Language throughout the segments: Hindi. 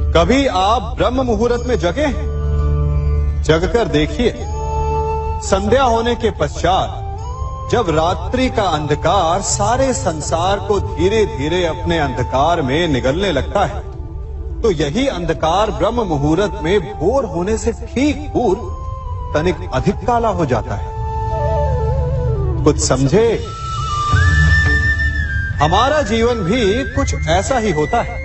कभी आप ब्रह्म मुहूर्त में जगे? जगकर देखिए, संध्या होने के पश्चात जब रात्रि का अंधकार सारे संसार को धीरे धीरे अपने अंधकार में निगलने लगता है, तो यही अंधकार ब्रह्म मुहूर्त में भोर होने से ठीक पूर्व तनिक अधिक काला हो जाता है। कुछ समझे? हमारा जीवन भी कुछ ऐसा ही होता है।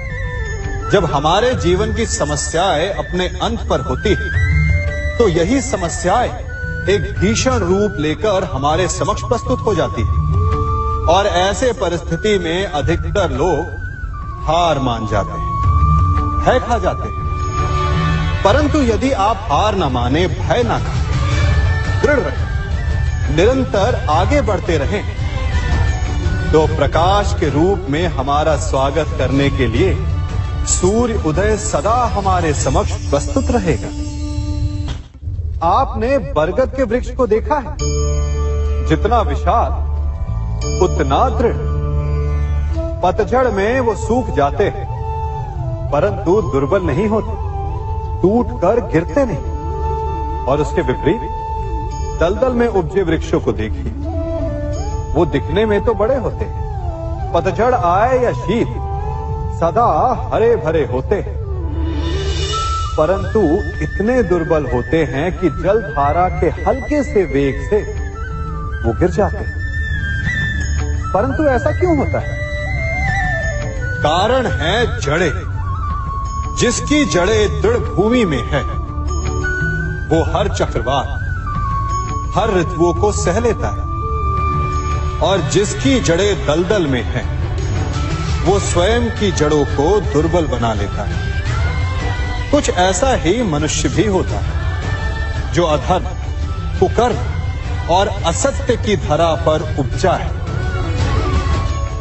जब हमारे जीवन की समस्याएं अपने अंत पर होती है, तो यही समस्याएं एक भीषण रूप लेकर हमारे समक्ष प्रस्तुत हो जाती है और ऐसे परिस्थिति में अधिकतर लोग हार मान जाते हैं, भय खा जाते हैं। परंतु यदि आप हार न माने, भय न खाएं, दृढ़ रहें, निरंतर आगे बढ़ते रहें, तो प्रकाश के रूप में हमारा स्वागत करने के लिए सूर्य उदय सदा हमारे समक्ष प्रस्तुत रहेगा। आपने बरगद के वृक्ष को देखा है? जितना विशाल उतना दृढ़। पतझड़ में वो सूख जाते हैं, परंतु दुर्बल नहीं होते, टूटकर गिरते नहीं। और उसके विपरीत दलदल में उपजे वृक्षों को देखिए, वो दिखने में तो बड़े होते हैं, पतझड़ आए या शीत सदा हरे भरे होते हैं, परंतु इतने दुर्बल होते हैं कि जल धारा के हल्के से वेग से वो गिर जाते हैं। परंतु ऐसा क्यों होता है? कारण है जड़ें। जिसकी जड़ें दृढ़ भूमि में है, वो हर चक्रवात, हर ऋतुओं को सह लेता है, और जिसकी जड़ें दलदल में है, वो स्वयं की जड़ों को दुर्बल बना लेता है। कुछ ऐसा ही मनुष्य भी होता है, जो अधर्म, कुकर्म और असत्य की धरा पर उपजा है।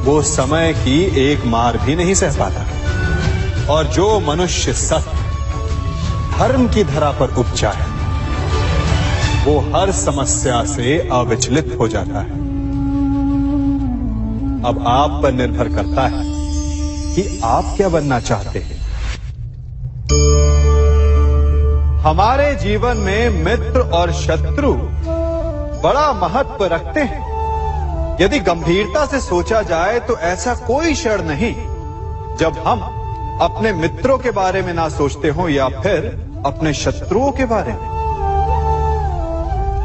वो समय की एक मार भी नहीं सह पाता, और जो मनुष्य सत्य, धर्म की धरा पर उपजा है, वो हर समस्या से अविचलित हो जाता है। अब आप पर निर्भर करता है कि आप क्या बनना चाहते हैं। हमारे जीवन में मित्र और शत्रु बड़ा महत्व रखते हैं। यदि गंभीरता से सोचा जाए तो ऐसा कोई क्षण नहीं जब हम अपने मित्रों के बारे में ना सोचते हो या फिर अपने शत्रुओं के बारे में।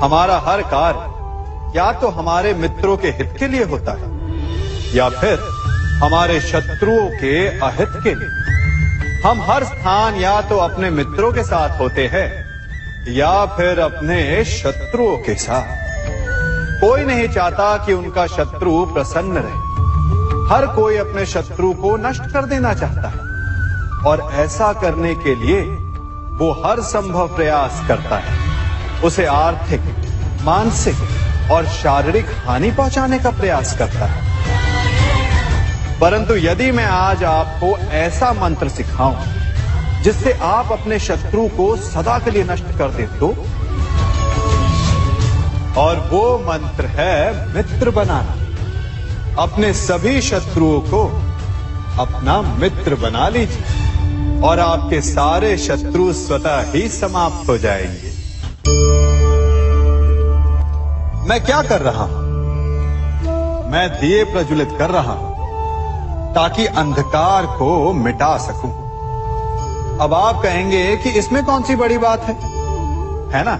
हमारा हर कार्य या तो हमारे मित्रों के हित के लिए होता है या फिर हमारे शत्रुओं के अहित के लिए। हम हर स्थान या तो अपने मित्रों के साथ होते हैं या फिर अपने शत्रुओं के साथ। कोई नहीं चाहता कि उनका शत्रु प्रसन्न रहे। हर कोई अपने शत्रु को नष्ट कर देना चाहता है, और ऐसा करने के लिए वो हर संभव प्रयास करता है। उसे आर्थिक, मानसिक और शारीरिक हानि पहुंचाने का प्रयास करता है। परंतु यदि मैं आज आपको ऐसा मंत्र सिखाऊं जिससे आप अपने शत्रु को सदा के लिए नष्ट कर दे तो, और वो मंत्र है मित्र बनाना। अपने सभी शत्रुओं को अपना मित्र बना लीजिए और आपके सारे शत्रु स्वतः ही समाप्त हो जाएंगे। मैं क्या कर रहा हूं? मैं दिए प्रज्वलित कर रहा हूं ताकि अंधकार को मिटा सकूं। अब आप कहेंगे कि इसमें कौन सी बड़ी बात है ना?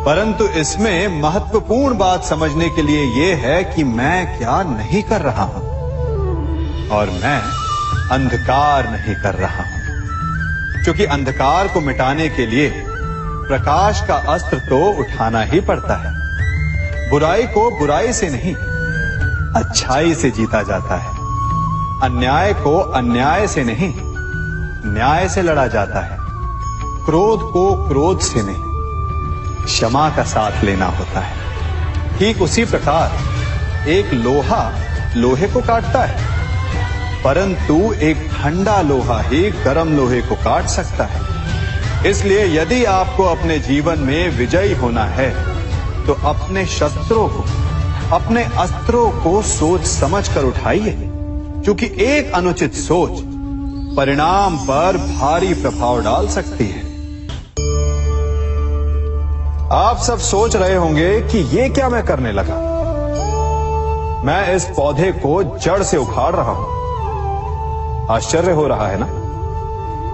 परंतु इसमें महत्वपूर्ण बात समझने के लिए यह है कि मैं क्या नहीं कर रहा हूं, और मैं अंधकार नहीं कर रहा हूं। क्योंकि अंधकार को मिटाने के लिए प्रकाश का अस्त्र तो उठाना ही पड़ता है। बुराई को बुराई से नहीं, अच्छाई से जीता जाता है। अन्याय को अन्याय से नहीं, न्याय से लड़ा जाता है। क्रोध को क्रोध से नहीं, क्षमा का साथ लेना होता है। ठीक उसी प्रकार एक लोहा लोहे को काटता है, परंतु एक ठंडा लोहा ही गर्म लोहे को काट सकता है। इसलिए यदि आपको अपने जीवन में विजयी होना है, तो अपने शस्त्रों को, अपने अस्त्रों को सोच समझ कर उठाइए, क्योंकि एक अनुचित सोच परिणाम पर भारी प्रभाव डाल सकती है। आप सब सोच रहे होंगे कि ये क्या मैं करने लगा। मैं इस पौधे को जड़ से उखाड़ रहा हूं। आश्चर्य हो रहा है ना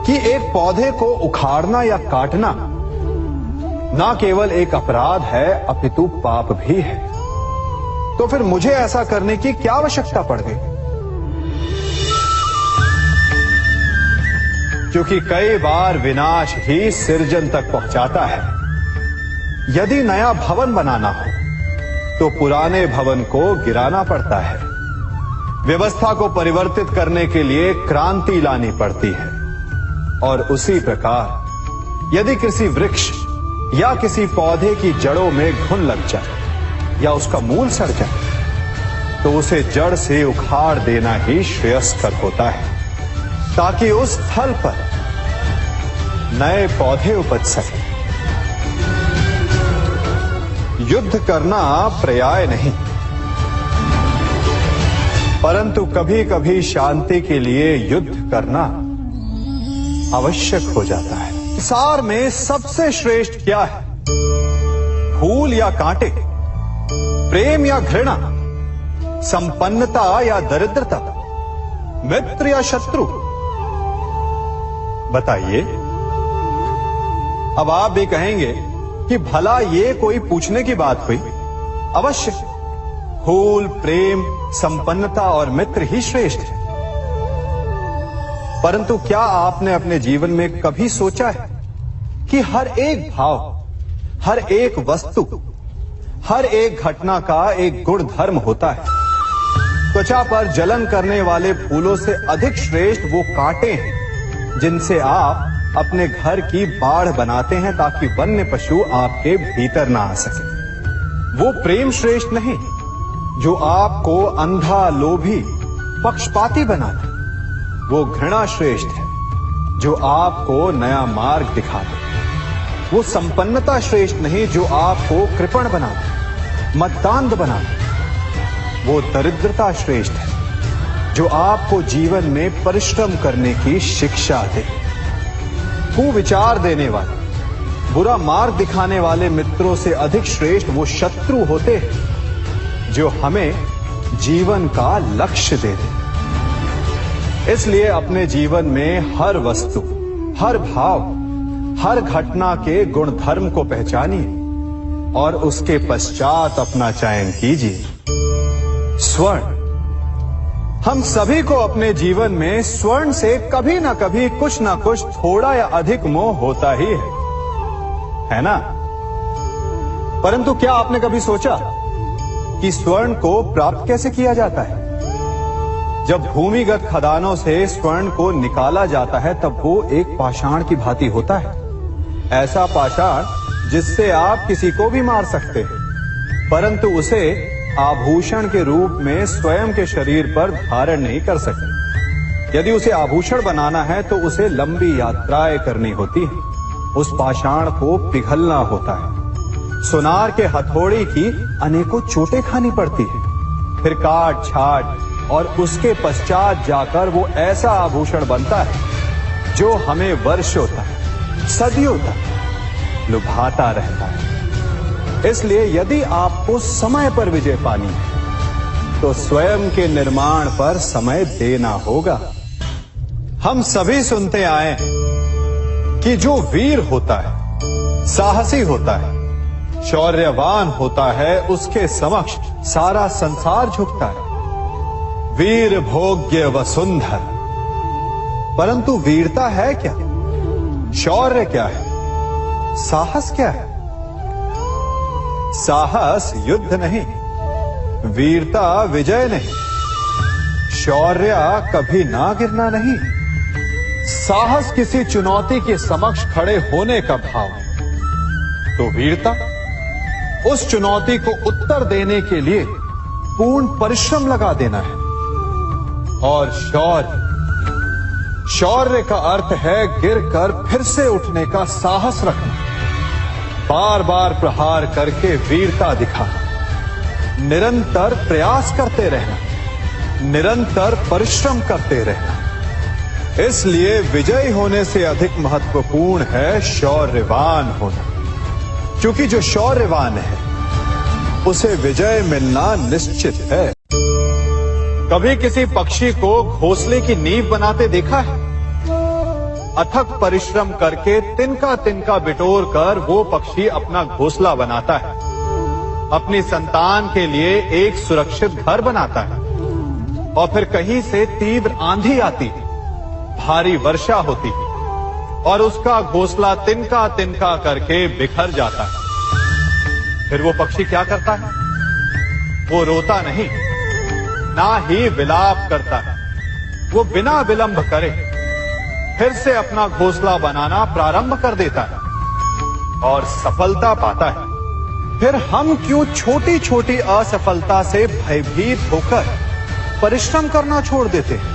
कि एक पौधे को उखाड़ना या काटना ना केवल एक अपराध है अपितु पाप भी है। तो फिर मुझे ऐसा करने की क्या आवश्यकता पड़ गई? क्योंकि कई बार विनाश ही सृजन तक पहुंचाता है। यदि नया भवन बनाना हो तो पुराने भवन को गिराना पड़ता है। व्यवस्था को परिवर्तित करने के लिए क्रांति लानी पड़ती है। और उसी प्रकार यदि किसी वृक्ष या किसी पौधे की जड़ों में घुन लग जाए या उसका मूल सड़ जाए तो उसे जड़ से उखाड़ देना ही श्रेयस्कर होता है, ताकि उस स्थल पर नए पौधे उपज सके। युद्ध करना पर्याय नहीं, परंतु कभी कभी शांति के लिए युद्ध करना आवश्यक हो जाता है। संसार में सबसे श्रेष्ठ क्या है? फूल या कांटे, प्रेम या घृणा, संपन्नता या दरिद्रता, मित्र या शत्रु? बताइए। अब आप भी कहेंगे कि भला ये कोई पूछने की बात हुई? अवश्य, फूल, प्रेम, संपन्नता और मित्र ही श्रेष्ठ है। परंतु क्या आपने अपने जीवन में कभी सोचा है कि हर एक भाव, हर एक वस्तु, हर एक घटना का एक गुण धर्म होता है? त्वचा पर जलन करने वाले फूलों से अधिक श्रेष्ठ वो कांटे हैं जिनसे आप अपने घर की बाढ़ बनाते हैं ताकि वन्य पशु आपके भीतर ना आ सके। वो प्रेम श्रेष्ठ नहीं जो आपको अंधा, लोभी, पक्षपाती बनाता। वो घृणा श्रेष्ठ है जो आपको नया मार्ग दिखाते। वो संपन्नता श्रेष्ठ नहीं जो आपको कृपण बनाते, मतदान बनाते। वो दरिद्रता श्रेष्ठ है जो आपको जीवन में परिश्रम करने की शिक्षा दे। कुविचार देने वाले, बुरा मार्ग दिखाने वाले मित्रों से अधिक श्रेष्ठ वो शत्रु होते हैं जो हमें जीवन का लक्ष्य दे दे। इसलिए अपने जीवन में हर वस्तु, हर भाव, हर घटना के गुण धर्म को पहचानिए और उसके पश्चात अपना चयन कीजिए। स्वर्ण। हम सभी को अपने जीवन में स्वर्ण से कभी ना कभी कुछ ना कुछ थोड़ा या अधिक मोह होता ही है ना? परंतु क्या आपने कभी सोचा कि स्वर्ण को प्राप्त कैसे किया जाता है? जब भूमिगत खदानों से स्वर्ण को निकाला जाता है तब वो एक पाषाण की भांति होता है। ऐसा पाषाण जिससे आप किसी को भी मार सकते हैं, परंतु उसे आभूषण के रूप में स्वयं के शरीर पर धारण नहीं कर सकते। यदि उसे आभूषण बनाना है तो उसे लंबी यात्राएं करनी होती है। उस पाषाण को पिघलना होता है। सुनार के हथौड़ी की अनेकों चोटें खानी पड़ती है, फिर काट छाट और उसके पश्चात जाकर वो ऐसा आभूषण बनता है जो हमें वर्षों तक, सदियों तक लुभाता रहता है। इसलिए यदि आपको समय पर विजय पानी है तो स्वयं के निर्माण पर समय देना होगा। हम सभी सुनते आए कि जो वीर होता है, साहसी होता है, शौर्यवान होता है, उसके समक्ष सारा संसार झुकता है। वीर भोग्य वसुंधर। परंतु वीरता है क्या? शौर्य क्या है? साहस क्या है? साहस युद्ध नहीं, वीरता विजय नहीं, शौर्य कभी ना गिरना नहीं। साहस किसी चुनौती के समक्ष खड़े होने का भाव है, तो वीरता उस चुनौती को उत्तर देने के लिए पूर्ण परिश्रम लगा देना है। और शौर्य का अर्थ है गिरकर फिर से उठने का साहस रखना, बार बार प्रहार करके वीरता दिखाना, निरंतर प्रयास करते रहना, निरंतर परिश्रम करते रहना। इसलिए विजयी होने से अधिक महत्वपूर्ण है शौर्यवान होना, क्योंकि जो शौर्यवान है उसे विजय मिलना निश्चित है। कभी किसी पक्षी को घोंसले की नींव बनाते देखा है? अथक परिश्रम करके तिनका तिनका बिटोर कर वो पक्षी अपना घोंसला बनाता है, अपनी संतान के लिए एक सुरक्षित घर बनाता है। और फिर कहीं से तीव्र आंधी आती है, भारी वर्षा होती है और उसका घोंसला तिनका तिनका करके बिखर जाता है। फिर वो पक्षी क्या करता है? वो रोता नहीं, ना ही विलाप करता है। वो बिना विलंब करे फिर से अपना घोंसला बनाना प्रारंभ कर देता है और सफलता पाता है। फिर हम क्यों छोटी छोटी असफलता से भयभीत होकर परिश्रम करना छोड़ देते हैं?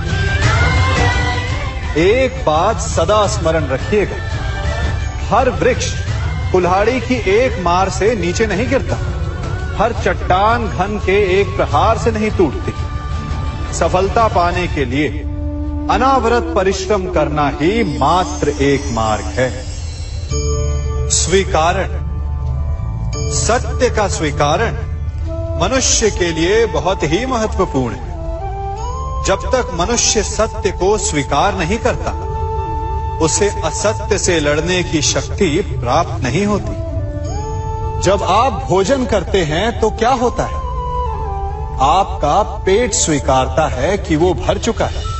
एक बात सदा स्मरण रखिएगा, हर वृक्ष कुल्हाड़ी की एक मार से नीचे नहीं गिरता, हर चट्टान घन के एक प्रहार से नहीं टूटती। सफलता पाने के लिए अनावरत परिश्रम करना ही मात्र एक मार्ग है। स्वीकारण, सत्य का स्वीकारण मनुष्य के लिए बहुत ही महत्वपूर्ण है। जब तक मनुष्य सत्य को स्वीकार नहीं करता, उसे असत्य से लड़ने की शक्ति प्राप्त नहीं होती। जब आप भोजन करते हैं तो क्या होता है? आपका पेट स्वीकारता है कि वो भर चुका है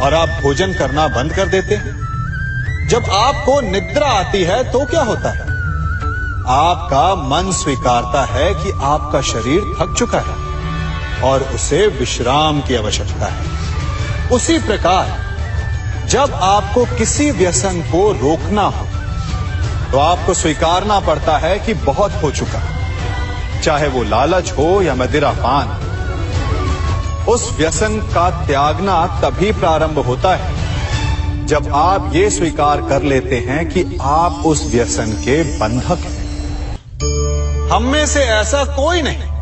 और आप भोजन करना बंद कर देते हैं। जब आपको निद्रा आती है तो क्या होता है? आपका मन स्वीकारता है कि आपका शरीर थक चुका है और उसे विश्राम की आवश्यकता है। उसी प्रकार जब आपको किसी व्यसन को रोकना हो तो आपको स्वीकारना पड़ता है कि बहुत हो चुका, चाहे वो लालच हो या मदिरापान। उस व्यसन का त्यागना तभी प्रारंभ होता है जब आप ये स्वीकार कर लेते हैं कि आप उस व्यसन के बंधक हैं। हम में से ऐसा कोई नहीं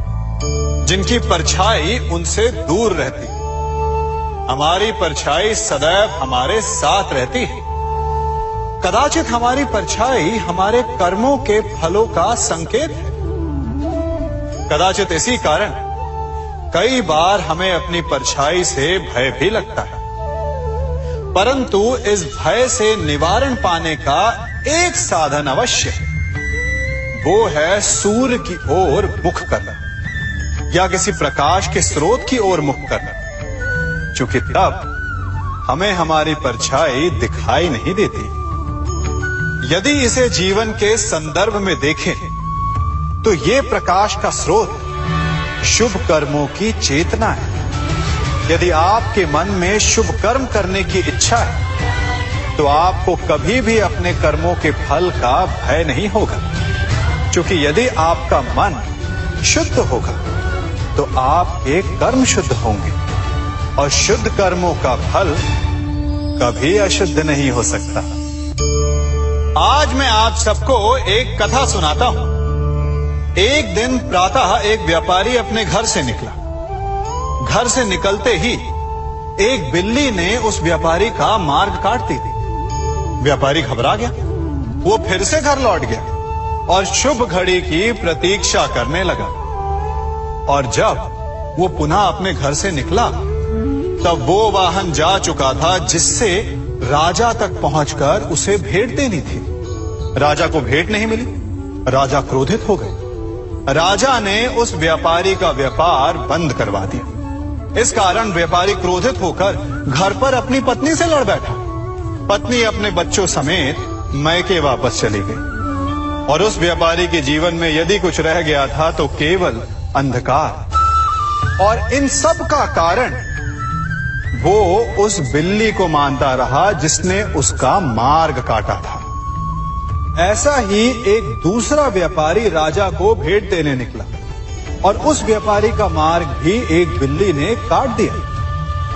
जिनकी परछाई उनसे दूर रहती। हमारी परछाई सदैव हमारे साथ रहती है। कदाचित हमारी परछाई हमारे कर्मों के फलों का संकेत है। कदाचित इसी कारण कई बार हमें अपनी परछाई से भय भी लगता है, परंतु इस भय से निवारण पाने का एक साधन अवश्य है। वो है सूर्य की ओर मुख करना या किसी प्रकाश के स्रोत की ओर मुख करना, क्योंकि तब हमें हमारी परछाई दिखाई नहीं देती। यदि इसे जीवन के संदर्भ में देखें तो ये प्रकाश का स्रोत शुभ कर्मों की चेतना है। यदि आपके मन में शुभ कर्म करने की इच्छा है तो आपको कभी भी अपने कर्मों के फल का भय नहीं होगा, क्योंकि यदि आपका मन शुद्ध होगा तो आपके कर्म शुद्ध होंगे और शुद्ध कर्मों का फल कभी अशुद्ध नहीं हो सकता। आज मैं आप सबको एक कथा सुनाता हूं। एक दिन प्रातः एक व्यापारी अपने घर से निकला। घर से निकलते ही एक बिल्ली ने उस व्यापारी का मार्ग काट दी। व्यापारी घबरा गया। वो फिर से घर लौट गया और शुभ घड़ी की प्रतीक्षा करने लगा। और जब वो पुनः अपने घर से निकला तब वो वाहन जा चुका था जिससे राजा तक पहुंचकर उसे भेंट देनी थी। राजा को भेंट नहीं मिली। राजा क्रोधित हो गए। राजा ने उस व्यापारी का व्यापार बंद करवा दिया। इस कारण व्यापारी क्रोधित होकर घर पर अपनी पत्नी से लड़ बैठा। पत्नी अपने बच्चों समेत मैके वापस चली गई और उस व्यापारी के जीवन में यदि कुछ रह गया था तो केवल अंधकार। और इन सब का कारण वो उस बिल्ली को मानता रहा जिसने उसका मार्ग काटा था। ऐसा ही एक दूसरा व्यापारी राजा को भेंट देने निकला और उस व्यापारी का मार्ग भी एक बिल्ली ने काट दिया।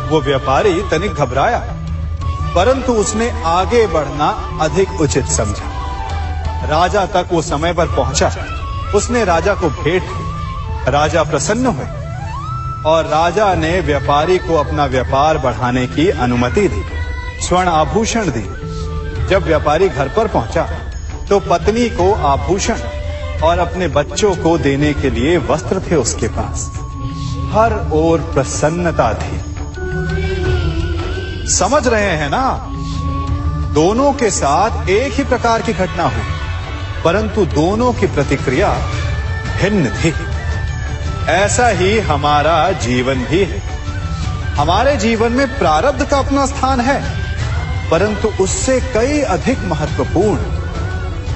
वो व्यापारी तनिक घबराया, परंतु उसने आगे बढ़ना अधिक उचित समझा। राजा तक वो समय पर पहुंचा। उसने राजा को भेंट की। राजा प्रसन्न हुए और राजा ने व्यापारी को अपना व्यापार बढ़ाने की अनुमति दी। स्वर्ण आभूषण दी। जब व्यापारी घर पर पहुंचा तो पत्नी को आभूषण और अपने बच्चों को देने के लिए वस्त्र थे उसके पास। हर ओर प्रसन्नता थी। समझ रहे हैं ना, दोनों के साथ एक ही प्रकार की घटना हुई, परंतु दोनों की प्रतिक्रिया भिन्न थी। ऐसा ही हमारा जीवन भी है। हमारे जीवन में प्रारब्ध का अपना स्थान है, परंतु उससे कई अधिक महत्वपूर्ण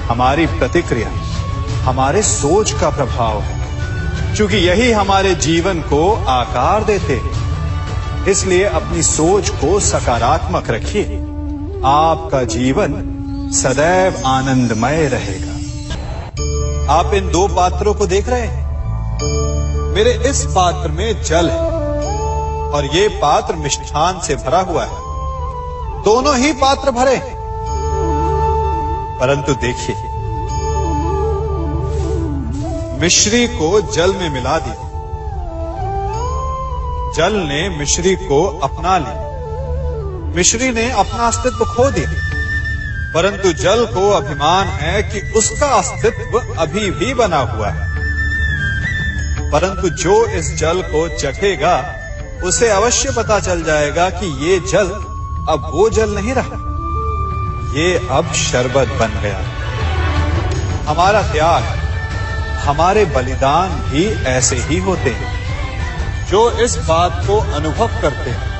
हमारी प्रतिक्रिया, हमारे सोच का प्रभाव है। क्योंकि यही हमारे जीवन को आकार देते हैं। इसलिए अपनी सोच को सकारात्मक रखिए। आपका जीवन सदैव आनंदमय रहेगा। आप इन दो पात्रों को देख रहे हैं। मेरे इस पात्र में जल है और ये पात्र मिष्ठान से भरा हुआ है। दोनों ही पात्र भरे हैं, परंतु देखिए, मिश्री को जल में मिला दिया। जल ने मिश्री को अपना लिया। मिश्री ने अपना अस्तित्व खो दिया, परंतु जल को अभिमान है कि उसका अस्तित्व अभी भी बना हुआ है। परंतु जो इस जल को चखेगा उसे अवश्य पता चल जाएगा कि ये जल अब वो जल नहीं रहा, ये अब शरबत बन गया। हमारा त्याग, हमारे बलिदान भी ऐसे ही होते हैं। जो इस बात को अनुभव करते हैं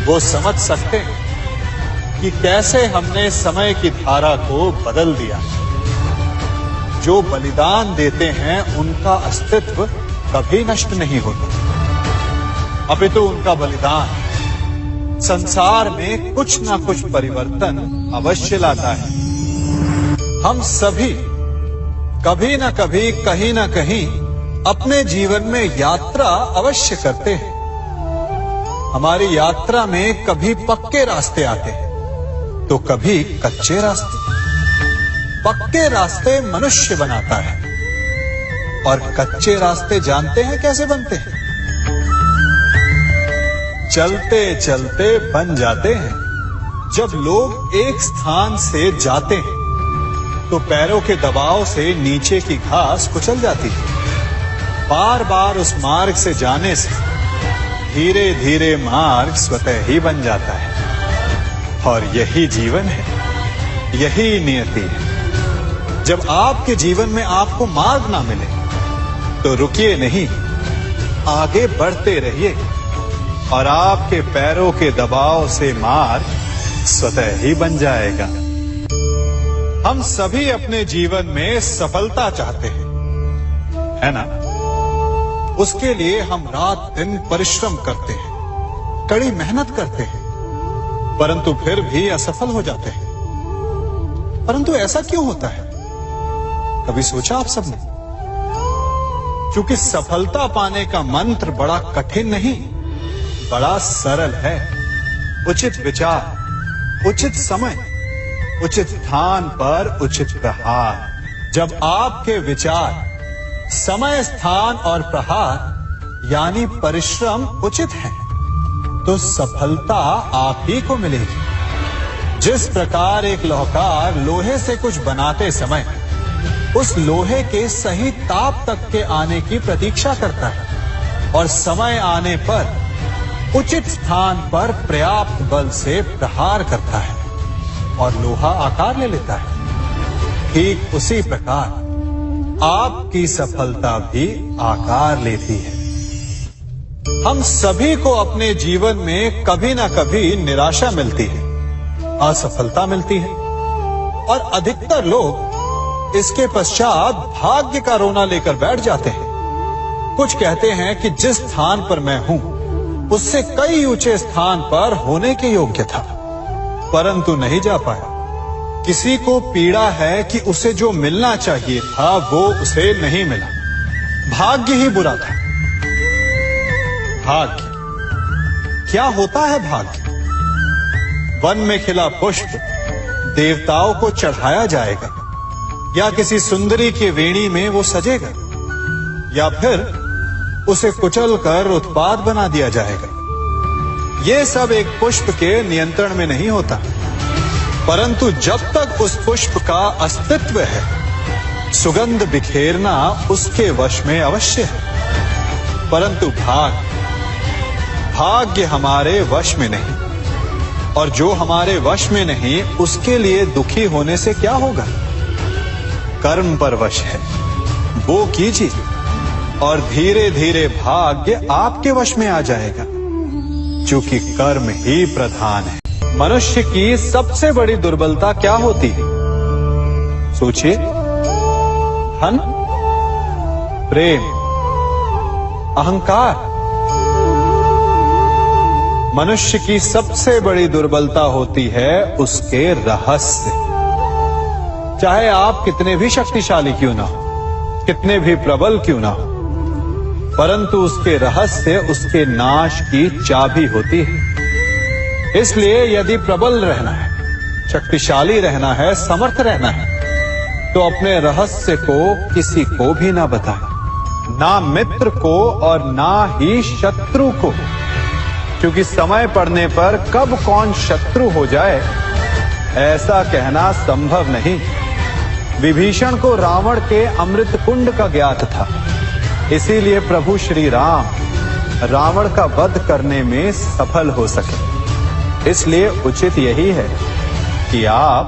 वो समझ सकते हैं कि कैसे हमने समय की धारा को बदल दिया। जो बलिदान देते हैं उनका अस्तित्व कभी नष्ट नहीं होता, अपितु उनका बलिदान संसार में कुछ ना कुछ परिवर्तन अवश्य लाता है। हम सभी कभी ना कभी, कहीं ना कहीं अपने जीवन में यात्रा अवश्य करते हैं। हमारी यात्रा में कभी पक्के रास्ते आते हैं तो कभी कच्चे रास्ते। पक्के रास्ते मनुष्य बनाता है और कच्चे रास्ते जानते हैं कैसे बनते हैं? चलते चलते बन जाते हैं। जब लोग एक स्थान से जाते हैं तो पैरों के दबाव से नीचे की घास कुचल जाती है। बार बार उस मार्ग से जाने से धीरे धीरे मार्ग स्वतः ही बन जाता है। और यही जीवन है, यही नियति है। जब आपके जीवन में आपको मार्ग ना मिले तो रुकिए नहीं, आगे बढ़ते रहिए और आपके पैरों के दबाव से मार्ग स्वतः ही बन जाएगा। हम सभी अपने जीवन में सफलता चाहते हैं, है ना? उसके लिए हम रात दिन परिश्रम करते हैं, कड़ी मेहनत करते हैं, परंतु फिर भी असफल हो जाते हैं। परंतु ऐसा क्यों होता है? कभी सोचा आप सबने? क्योंकि सफलता पाने का मंत्र बड़ा कठिन नहीं, बड़ा सरल है। उचित विचार, उचित समय, उचित स्थान पर उचित प्रहार। जब आपके विचार, समय, स्थान और प्रहार यानी परिश्रम उचित है तो सफलता आप ही को मिलेगी। जिस प्रकार एक लोहार लोहे से कुछ बनाते समय उस लोहे के सही ताप तक के आने की प्रतीक्षा करता है और समय आने पर उचित स्थान पर पर्याप्त बल से प्रहार करता है और लोहा आकार ले लेता है, ठीक उसी प्रकार आपकी सफलता भी आकार लेती है। हम सभी को अपने जीवन में कभी ना कभी निराशा मिलती है, असफलता मिलती है और अधिकतर लोग इसके पश्चात भाग्य का रोना लेकर बैठ जाते हैं। कुछ कहते हैं कि जिस स्थान पर मैं हूं उससे कई ऊंचे स्थान पर होने के योग्य था, परंतु नहीं जा पाया। किसी को पीड़ा है कि उसे जो मिलना चाहिए था वो उसे नहीं मिला। भाग्य ही बुरा था। भाग्य क्या होता है? भाग्य वन में खिला पुष्प देवताओं को चढ़ाया जाएगा या किसी सुंदरी की वेणी में वो सजेगा या फिर उसे कुचल कर उत्पाद बना दिया जाएगा। ये सब एक पुष्प के नियंत्रण में नहीं होता, परंतु जब तक उस पुष्प का अस्तित्व है, सुगंध बिखेरना उसके वश में अवश्य है। परंतु भाग्य हमारे वश में नहीं, और जो हमारे वश में नहीं उसके लिए दुखी होने से क्या होगा। कर्म पर वश है, वो कीजिए और धीरे धीरे भाग्य आपके वश में आ जाएगा, क्योंकि कर्म ही प्रधान है। मनुष्य की सबसे बड़ी दुर्बलता क्या होती है? सोचिए। धन, प्रेम, अहंकार। मनुष्य की सबसे बड़ी दुर्बलता होती है उसके रहस्य। चाहे आप कितने भी शक्तिशाली क्यों ना हो, कितने भी प्रबल क्यों ना हो, परंतु उसके रहस्य उसके नाश की चाबी होती है। इसलिए यदि प्रबल रहना है, शक्तिशाली रहना है, समर्थ रहना है, तो अपने रहस्य को किसी को भी ना बताएं, ना मित्र को और ना ही शत्रु को, क्योंकि समय पड़ने पर कब कौन शत्रु हो जाए ऐसा कहना संभव नहीं। विभीषण को रावण के अमृत कुंड का ज्ञात था, इसीलिए प्रभु श्री राम रावण का वध करने में सफल हो सके। इसलिए उचित यही है कि आप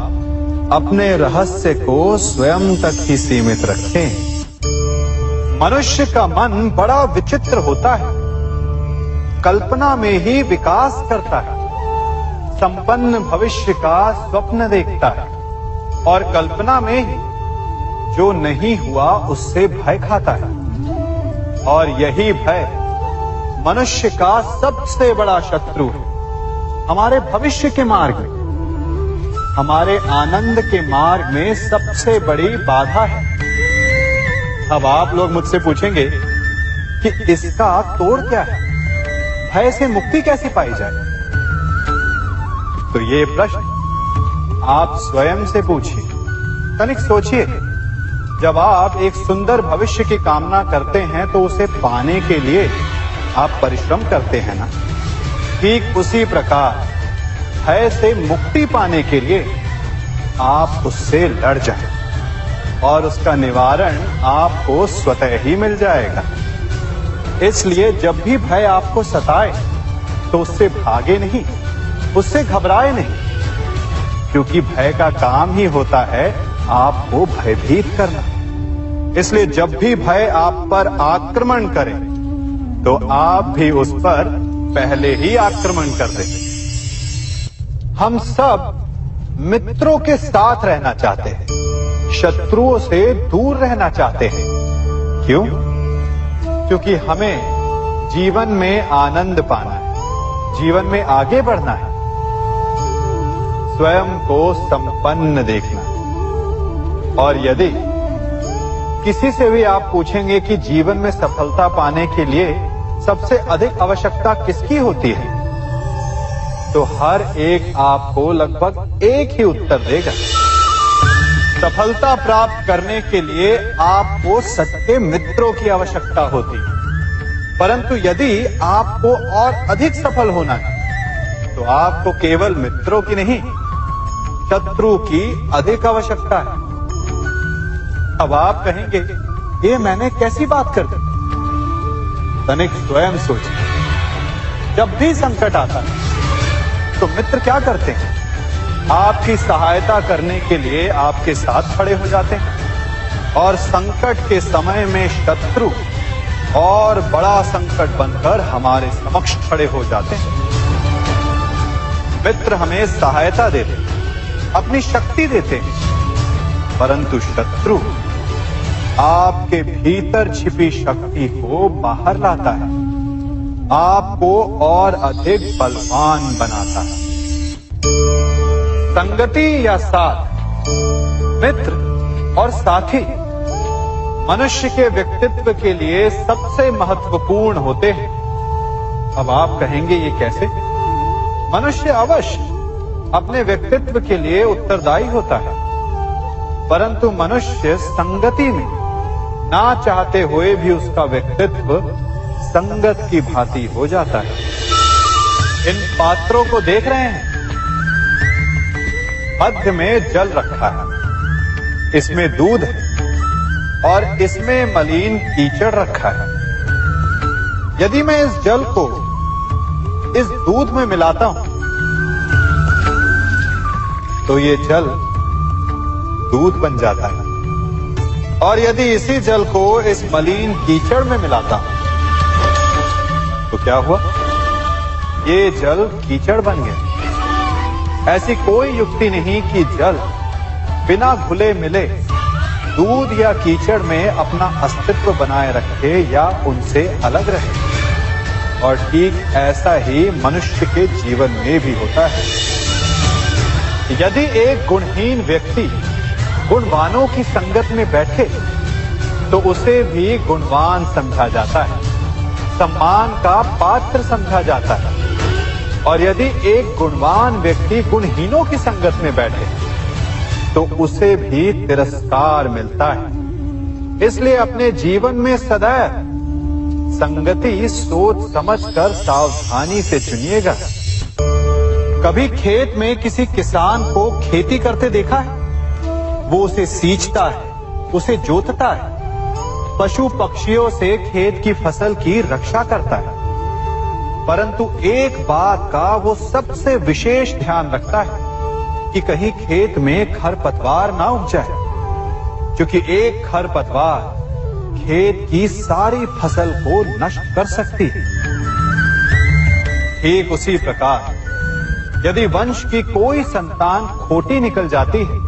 अपने रहस्य को स्वयं तक ही सीमित रखें। मनुष्य का मन बड़ा विचित्र होता है, कल्पना में ही विकास करता है, संपन्न भविष्य का स्वप्न देखता है और कल्पना में ही जो नहीं हुआ उससे भय खाता है। और यही भय मनुष्य का सबसे बड़ा शत्रु है। हमारे भविष्य के मार्ग में, हमारे आनंद के मार्ग में सबसे बड़ी बाधा है। अब आप लोग मुझसे पूछेंगे कि इसका तोड़ क्या है, भय से मुक्ति कैसे पाई जाए? तो ये प्रश्न आप स्वयं से पूछिए। तनिक सोचिए, जब आप एक सुंदर भविष्य की कामना करते हैं तो उसे पाने के लिए आप परिश्रम करते हैं ना। ठीक उसी प्रकार भय से मुक्ति पाने के लिए आप उससे लड़ जाएं और उसका निवारण आपको स्वतः ही मिल जाएगा। इसलिए जब भी भय आपको सताए तो उससे भागे नहीं, उससे घबराए नहीं, क्योंकि भय का काम ही होता है आपको भयभीत करना। इसलिए जब भी भय आप पर आक्रमण करे तो आप भी उस पर पहले ही आक्रमण कर दें। हम सब मित्रों के साथ रहना चाहते हैं, शत्रुओं से दूर रहना चाहते हैं। क्यों? क्योंकि हमें जीवन में आनंद पाना है, जीवन में आगे बढ़ना है, स्वयं को संपन्न देखना है। और यदि किसी से भी आप पूछेंगे कि जीवन में सफलता पाने के लिए सबसे अधिक आवश्यकता किसकी होती है, तो हर एक आपको लगभग एक ही उत्तर देगा। सफलता प्राप्त करने के लिए आपको सच्चे मित्रों की आवश्यकता होती है। परंतु यदि आपको और अधिक सफल होना है तो आपको केवल मित्रों की नहीं, शत्रु की अधिक आवश्यकता है। अब आप कहेंगे, ये मैंने कैसी बात कर दी? तनिक स्वयं सोचिए। जब भी संकट आता है तो मित्र क्या करते हैं? आपकी सहायता करने के लिए आपके साथ खड़े हो जाते हैं, और संकट के समय में शत्रु और बड़ा संकट बनकर हमारे समक्ष खड़े हो जाते हैं। मित्र हमें सहायता देते हैं, अपनी शक्ति देते हैं, परंतु शत्रु आपके भीतर छिपी शक्ति को बाहर लाता है, आपको और अधिक बलवान बनाता है। संगति या साथ, मित्र और साथी मनुष्य के व्यक्तित्व के लिए सबसे महत्वपूर्ण होते हैं। अब आप कहेंगे, ये कैसे? मनुष्य अवश्य अपने व्यक्तित्व के लिए उत्तरदायी होता है, परंतु मनुष्य संगति में ना चाहते हुए भी उसका व्यक्तित्व संगत की भांति हो जाता है। इन पात्रों को देख रहे हैं? मध्य में जल रखा है, इसमें दूध है और इसमें मलिन कीचड़ रखा है। यदि मैं इस जल को इस दूध में मिलाता हूं तो ये जल दूध बन जाता है, और यदि इसी जल को इस मलिन कीचड़ में मिलाता हूं तो क्या हुआ? ये जल कीचड़ बन गया। ऐसी कोई युक्ति नहीं कि जल बिना घुले मिले दूध या कीचड़ में अपना अस्तित्व बनाए रखे या उनसे अलग रहे। और ठीक ऐसा ही मनुष्य के जीवन में भी होता है। यदि एक गुणहीन व्यक्ति गुणवानों की संगत में बैठे तो उसे भी गुणवान समझा जाता है, सम्मान का पात्र समझा जाता है। और यदि एक गुणवान व्यक्ति गुणहीनों की संगत में बैठे तो उसे भी तिरस्कार मिलता है। इसलिए अपने जीवन में सदैव संगति सोच समझकर सावधानी से चुनिएगा। कभी खेत में किसी किसान को खेती करते देखा है? वो उसे सींचता है, उसे जोतता है, पशु पक्षियों से खेत की फसल की रक्षा करता है, परंतु एक बात का वो सबसे विशेष ध्यान रखता है कि कहीं खेत में खरपतवार ना उग जाए, क्योंकि एक खरपतवार खेत की सारी फसल को नष्ट कर सकती है। ठीक उसी प्रकार यदि वंश की कोई संतान खोटी निकल जाती है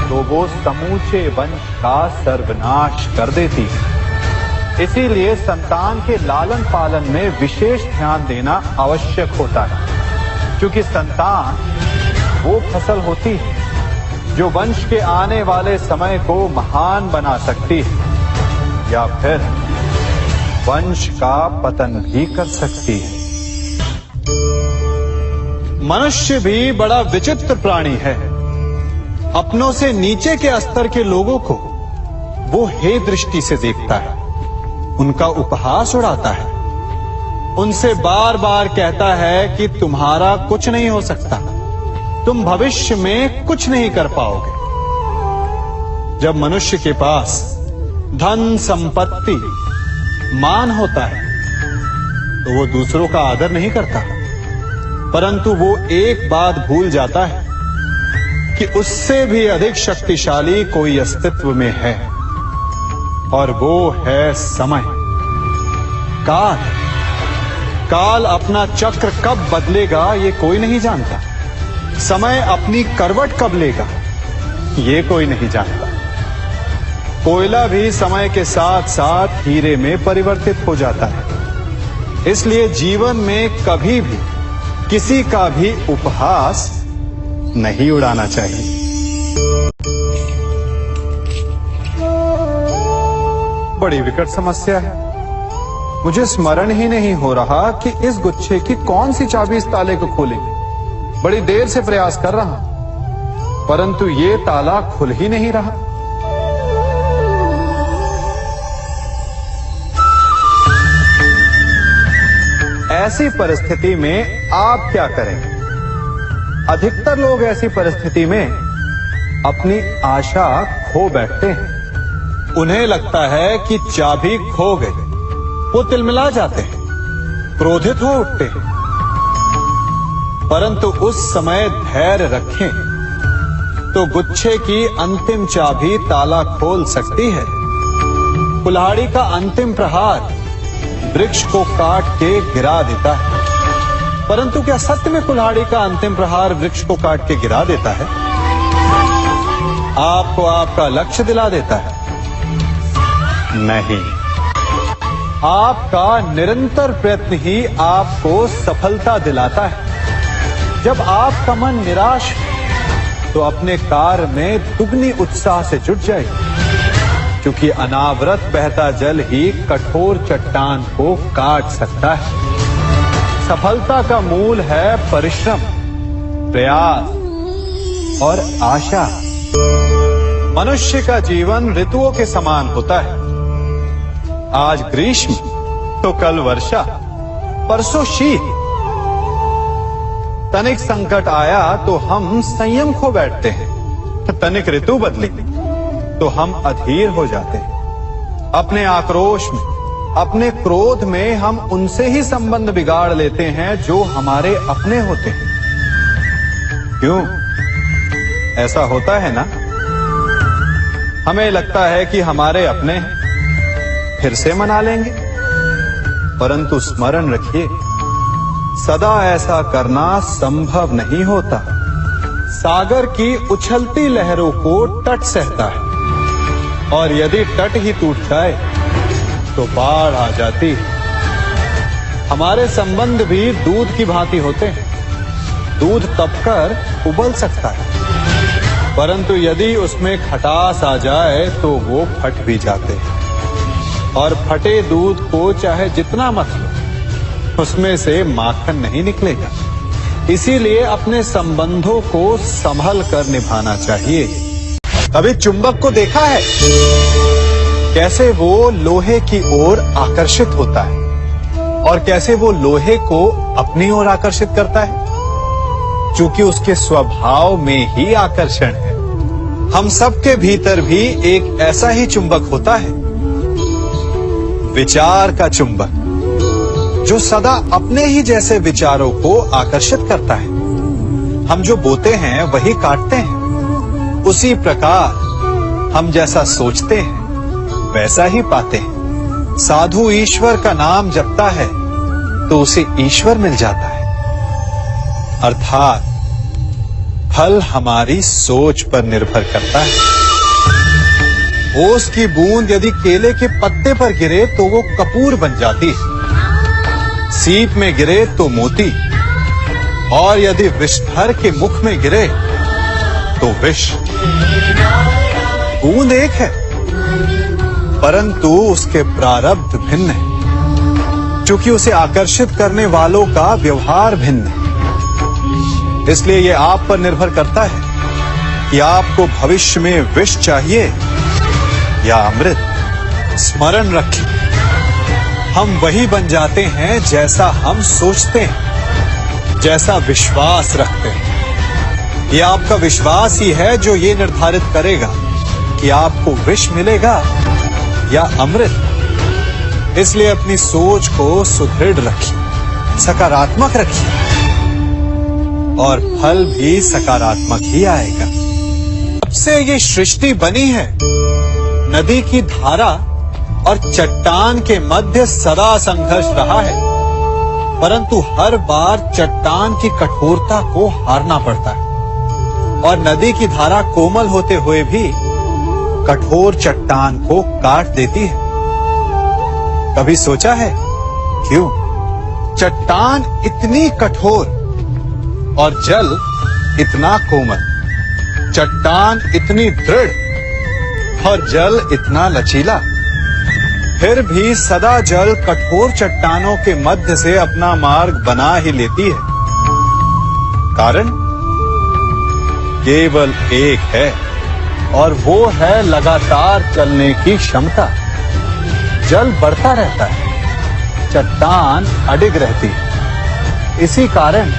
तो वो समूचे वंश का सर्वनाश कर देती है। इसीलिए संतान के लालन पालन में विशेष ध्यान देना आवश्यक होता है, क्योंकि संतान वो फसल होती है जो वंश के आने वाले समय को महान बना सकती है या फिर वंश का पतन भी कर सकती है। मनुष्य भी बड़ा विचित्र प्राणी है। अपनों से नीचे के स्तर के लोगों को वो हे दृष्टि से देखता है, उनका उपहास उड़ाता है, उनसे बार बार कहता है कि तुम्हारा कुछ नहीं हो सकता, तुम भविष्य में कुछ नहीं कर पाओगे। जब मनुष्य के पास धन संपत्ति मान होता है तो वो दूसरों का आदर नहीं करता, परंतु वो एक बात भूल जाता है कि उससे भी अधिक शक्तिशाली कोई अस्तित्व में है, और वो है समय। काल काल अपना चक्र कब बदलेगा ये कोई नहीं जानता। समय अपनी करवट कब लेगा ये कोई नहीं जानता। कोयला भी समय के साथ साथ हीरे में परिवर्तित हो जाता है। इसलिए जीवन में कभी भी किसी का भी उपहास नहीं उड़ाना चाहिए। बड़ी विकट समस्या है। मुझे स्मरण ही नहीं हो रहा कि इस गुच्छे की कौन सी चाबी इस ताले को खोलेगी। बड़ी देर से प्रयास कर रहा हूं, परंतु ये ताला खुल ही नहीं रहा। ऐसी परिस्थिति में आप क्या करेंगे? अधिकतर लोग ऐसी परिस्थिति में अपनी आशा खो बैठते हैं। उन्हें लगता है कि चाबी खो गई। वो तिलमिला जाते हैं, क्रोधित हो उठते हैं, परंतु उस समय धैर्य रखें तो गुच्छे की अंतिम चाबी ताला खोल सकती है। कुल्हाड़ी का अंतिम प्रहार वृक्ष को काट के गिरा देता है, परंतु क्या सत्य में कुल्हाड़ी का अंतिम प्रहार वृक्ष को काट के गिरा देता है? आपको आपका लक्ष्य दिला देता है? नहीं, आपका निरंतर प्रयत्न ही आपको सफलता दिलाता है। जब आपका मन निराश है तो अपने कार्य में दुगनी उत्साह से जुट जाए, क्योंकि अनावरत बहता जल ही कठोर चट्टान को काट सकता है। सफलता का मूल है परिश्रम, प्रयास और आशा। मनुष्य का जीवन ऋतुओं के समान होता है। आज ग्रीष्म तो कल वर्षा, परसों शीत तनिक संकट आया तो हम संयम खो बैठते हैं, तनिक ऋतु बदली तो हम अधीर हो जाते हैं। अपने आक्रोश में, अपने क्रोध में हम उनसे ही संबंध बिगाड़ लेते हैं जो हमारे अपने होते हैं। क्यों ऐसा होता है ना? हमें लगता है कि हमारे अपने फिर से मना लेंगे, परंतु स्मरण रखिए, सदा ऐसा करना संभव नहीं होता। सागर की उछलती लहरों को तट सहता है, और यदि तट ही टूट जाए तो बाढ़ आ जाती है। हमारे संबंध भी दूध की भांति होते हैं। दूध तपकर उबल सकता है, परंतु यदि उसमें खटास आ जाए तो वो फट भी जाते हैं। और फटे दूध को चाहे जितना मत लो, उसमें से माखन नहीं निकलेगा। इसीलिए अपने संबंधों को संभल कर निभाना चाहिए। कभी चुंबक को देखा है कैसे वो लोहे की ओर आकर्षित होता है, और कैसे वो लोहे को अपनी ओर आकर्षित करता है? क्योंकि उसके स्वभाव में ही आकर्षण है। हम सबके भीतर भी एक ऐसा ही चुंबक होता है, विचार का चुंबक, जो सदा अपने ही जैसे विचारों को आकर्षित करता है। हम जो बोते हैं वही काटते हैं। उसी प्रकार हम जैसा सोचते हैं वैसा ही पाते हैं। साधु ईश्वर का नाम जपता है तो उसे ईश्वर मिल जाता है। अर्थात फल हमारी सोच पर निर्भर करता है। ओस की बूंद यदि केले के पत्ते पर गिरे तो वो कपूर बन जाती है। सीप में गिरे तो मोती, और यदि विषधर के मुख में गिरे तो विष। बूंद एक है, परंतु उसके प्रारब्ध भिन्न है, क्योंकि उसे आकर्षित करने वालों का व्यवहार भिन्न है। इसलिए यह आप पर निर्भर करता है कि आपको भविष्य में विष चाहिए या अमृत। स्मरण रखें, हम वही बन जाते हैं जैसा हम सोचते हैं, जैसा विश्वास रखते हैं। यह आपका विश्वास ही है जो ये निर्धारित करेगा कि आपको विष मिलेगा या अमृत। इसलिए अपनी सोच को सुदृढ़ रखिए, सकारात्मक रखिए, और फल भी सकारात्मक ही आएगा। जब से ये सृष्टि बनी है, नदी की धारा और चट्टान के मध्य सदा संघर्ष रहा है, परंतु हर बार चट्टान की कठोरता को हारना पड़ता है, और नदी की धारा कोमल होते हुए भी कठोर चट्टान को काट देती है। कभी सोचा है क्यों? चट्टान इतनी कठोर और जल इतना कोमल, चट्टान इतनी दृढ़ और जल इतना लचीला, फिर भी सदा जल कठोर चट्टानों के मध्य से अपना मार्ग बना ही लेती है। कारण केवल एक है, और वो है लगातार चलने की क्षमता। जल बढ़ता रहता है, चट्टान अडिग रहती है। इसी कारण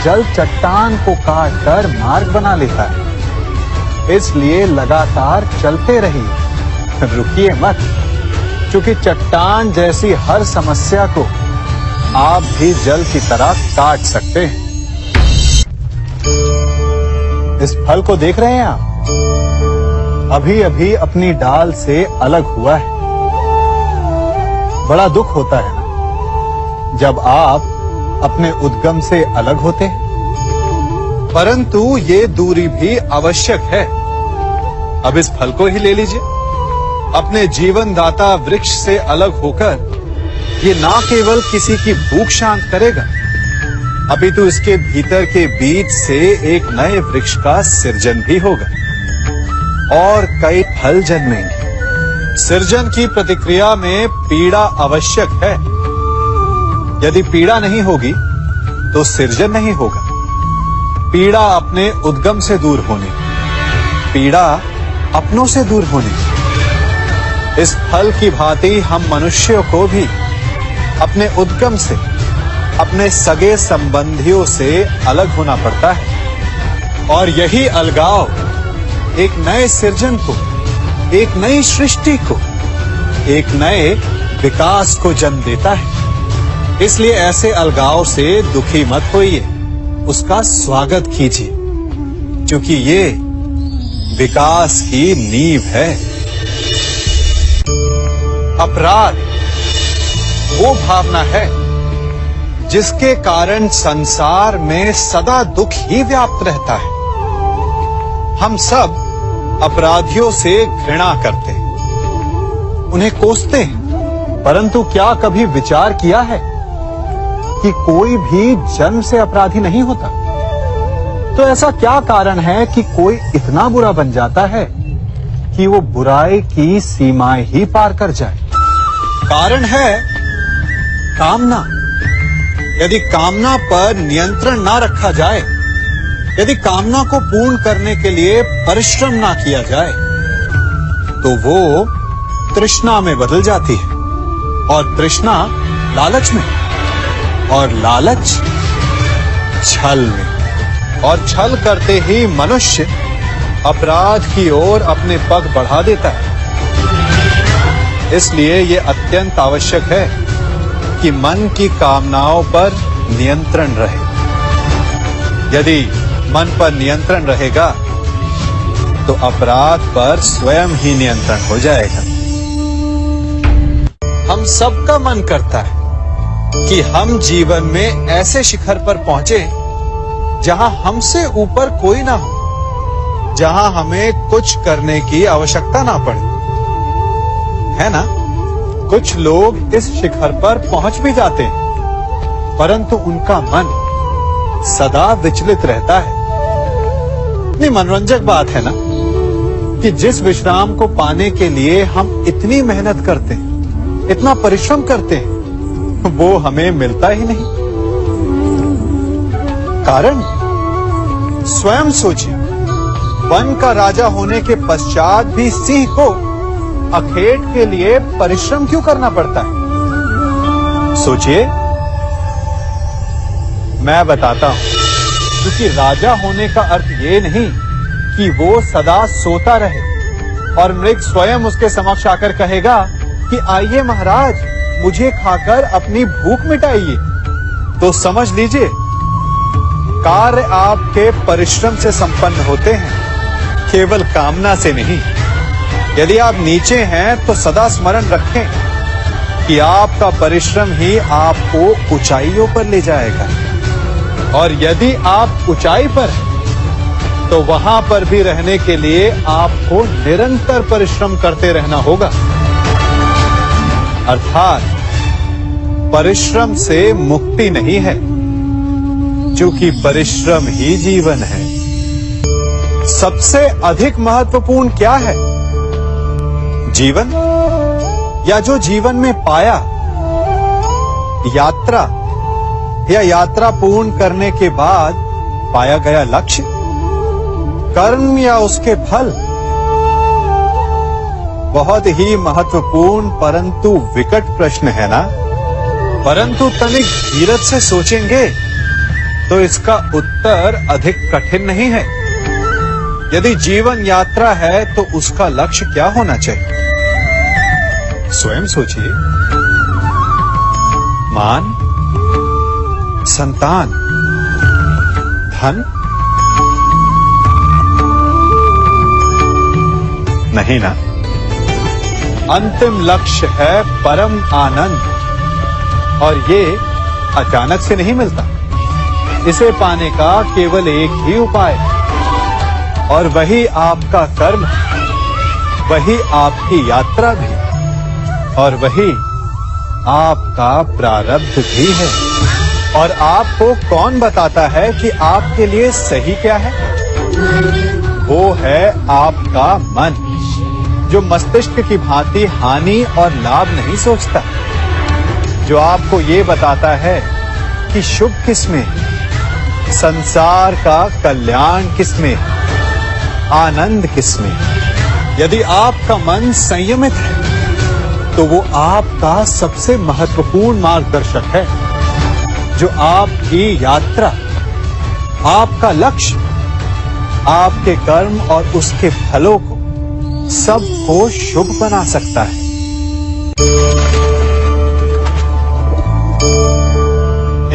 जल चट्टान को काटकर मार्ग बना लेता है। इसलिए लगातार चलते रहिए, रुकिए मत, क्योंकि चट्टान जैसी हर समस्या को आप भी जल की तरह काट सकते हैं। इस फल को देख रहे हैं आप? अभी अभी अपनी डाल से अलग हुआ है। बड़ा दुख होता है ना जब आप अपने उद्गम से अलग होते हैं, परंतु ये दूरी भी आवश्यक है। अब इस फल को ही ले लीजिए। अपने जीवनदाता वृक्ष से अलग होकर ये ना केवल किसी की भूख शांत करेगा, अपितु इसके भीतर के बीज से एक नए वृक्ष का सृजन भी होगा और कई फल जन्मेंगे। सृजन की प्रतिक्रिया में पीड़ा आवश्यक है। यदि पीड़ा नहीं होगी तो सृजन नहीं होगा। पीड़ा अपने उद्गम से दूर होने, पीड़ा अपनों से दूर होने। इस फल की भांति हम मनुष्यों को भी अपने उद्गम से, अपने सगे संबंधियों से अलग होना पड़ता है। और यही अलगाव एक नए सृजन को, एक नई सृष्टि को, एक नए विकास को जन्म देता है। इसलिए ऐसे अलगाव से दुखी मत होइए, उसका स्वागत कीजिए, क्योंकि ये विकास की नींव है। अपराध वो भावना है जिसके कारण संसार में सदा दुख ही व्याप्त रहता है। हम सब अपराधियों से घृणा करते हैं, उन्हें कोसते हैं, परंतु क्या कभी विचार किया है कि कोई भी जन्म से अपराधी नहीं होता? तो ऐसा क्या कारण है कि कोई इतना बुरा बन जाता है कि वो बुराई की सीमाएं ही पार कर जाए? कारण है कामना। यदि कामना पर नियंत्रण ना रखा जाए, यदि कामना को पूर्ण करने के लिए परिश्रम ना किया जाए, तो वो तृष्णा में बदल जाती है, और तृष्णा लालच में, और लालच छल में, और छल करते ही मनुष्य अपराध की ओर अपने पग बढ़ा देता है। इसलिए ये अत्यंत आवश्यक है कि मन की कामनाओं पर नियंत्रण रहे। यदि मन पर नियंत्रण रहेगा तो अपराध पर स्वयं ही नियंत्रण हो जाएगा। हम सबका मन करता है कि हम जीवन में ऐसे शिखर पर पहुंचे जहां हमसे ऊपर कोई ना हो, जहां हमें कुछ करने की आवश्यकता ना पड़े, है ना? कुछ लोग इस शिखर पर पहुंच भी जाते हैं, परंतु उनका मन सदा विचलित रहता है। इतनी मनोरंजक बात है ना कि जिस विश्राम को पाने के लिए हम इतनी मेहनत करते हैं, इतना परिश्रम करते हैं, वो हमें मिलता ही नहीं। कारण स्वयं सोचिए, वन का राजा होने के पश्चात भी सिंह को अखेट के लिए परिश्रम क्यों करना पड़ता है? सोचिए, मैं बताता हूं। क्योंकि राजा होने का अर्थ ये नहीं कि वो सदा सोता रहे और मृग स्वयं उसके समक्ष आकर कहेगा कि आइए महाराज, मुझे खाकर अपनी भूख मिटाइए। तो समझ लीजिए, कार्य आपके परिश्रम से संपन्न होते हैं, केवल कामना से नहीं। यदि आप नीचे हैं तो सदा स्मरण रखें कि आपका परिश्रम ही आपको ऊंचाइयों पर ले जाएगा, और यदि आप ऊंचाई पर हैं तो वहां पर भी रहने के लिए आपको निरंतर परिश्रम करते रहना होगा। अर्थात परिश्रम से मुक्ति नहीं है, क्योंकि परिश्रम ही जीवन है। सबसे अधिक महत्वपूर्ण क्या है? जीवन, या जो जीवन में पाया, यात्रा, या यात्रा पूर्ण करने के बाद पाया गया लक्ष्य, कर्म या उसके फल? बहुत ही महत्वपूर्ण परंतु विकट प्रश्न है ना? परंतु तनिक धीरज से सोचेंगे तो इसका उत्तर अधिक कठिन नहीं है। यदि जीवन यात्रा है तो उसका लक्ष्य क्या होना चाहिए? स्वयं सोचिए। मान, संतान, धन? नहीं ना। अंतिम लक्ष्य है परम आनंद, और ये अचानक से नहीं मिलता। इसे पाने का केवल एक ही उपाय है, और वही आपका कर्म, वही आपकी यात्रा भी, और वही आपका प्रारब्ध भी है। और आपको कौन बताता है कि आपके लिए सही क्या है? वो है आपका मन, जो मस्तिष्क की भांति हानि और लाभ नहीं सोचता, जो आपको ये बताता है कि शुभ किसमें, संसार का कल्याण किसमें, आनंद किसमें। यदि आपका मन संयमित है तो वो आपका सबसे महत्वपूर्ण मार्गदर्शक है। जो आपकी यात्रा, आपका लक्ष्य, आपके कर्म और उसके फलों को सबको शुभ बना सकता है।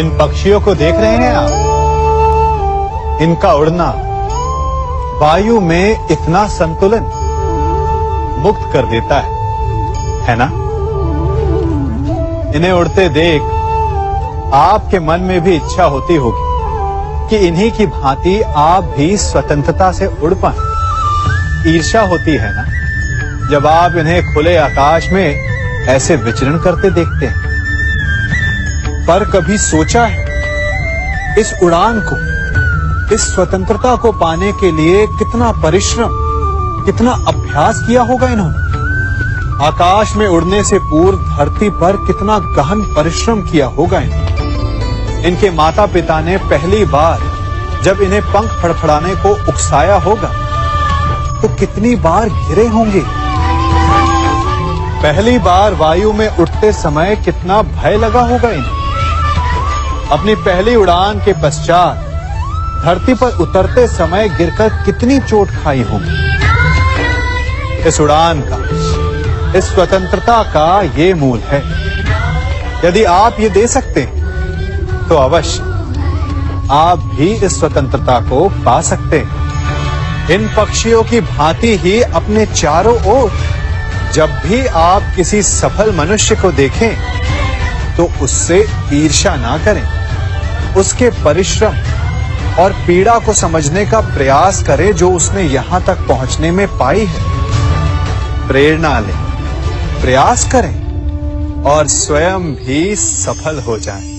इन पक्षियों को देख रहे हैं आप? इनका उड़ना वायु में इतना संतुलन मुक्त कर देता है ना? इन्हें उड़ते देख आपके मन में भी इच्छा होती होगी कि इन्हीं की भांति आप भी स्वतंत्रता से उड़ पाएं। ईर्ष्या होती है ना जब आप इन्हें खुले आकाश में ऐसे विचरण करते देखते हैं। पर कभी सोचा है इस उड़ान को, इस स्वतंत्रता को पाने के लिए कितना परिश्रम, कितना अभ्यास किया होगा इन्होंने? आकाश में उड़ने से पूर्व धरती पर कितना गहन परिश्रम किया होगा इन्होंने। इनके माता पिता ने पहली बार जब इन्हें पंख फड़फड़ाने को उकसाया होगा तो कितनी बार गिरे होंगे। पहली बार वायु में उड़ते समय कितना भय लगा होगा इन्हें। अपनी पहली उड़ान के पश्चात धरती पर उतरते समय गिरकर कितनी चोट खाई होगी। इस उड़ान का, इस स्वतंत्रता का ये मूल है। यदि आप ये दे सकते हैं तो अवश्य आप भी इस स्वतंत्रता को पा सकते हैं। इन पक्षियों की भांति ही अपने चारों ओर जब भी आप किसी सफल मनुष्य को देखें तो उससे ईर्ष्या ना करें, उसके परिश्रम और पीड़ा को समझने का प्रयास करें जो उसने यहां तक पहुंचने में पाई है। प्रेरणा लें, प्रयास करें और स्वयं भी सफल हो जाएं।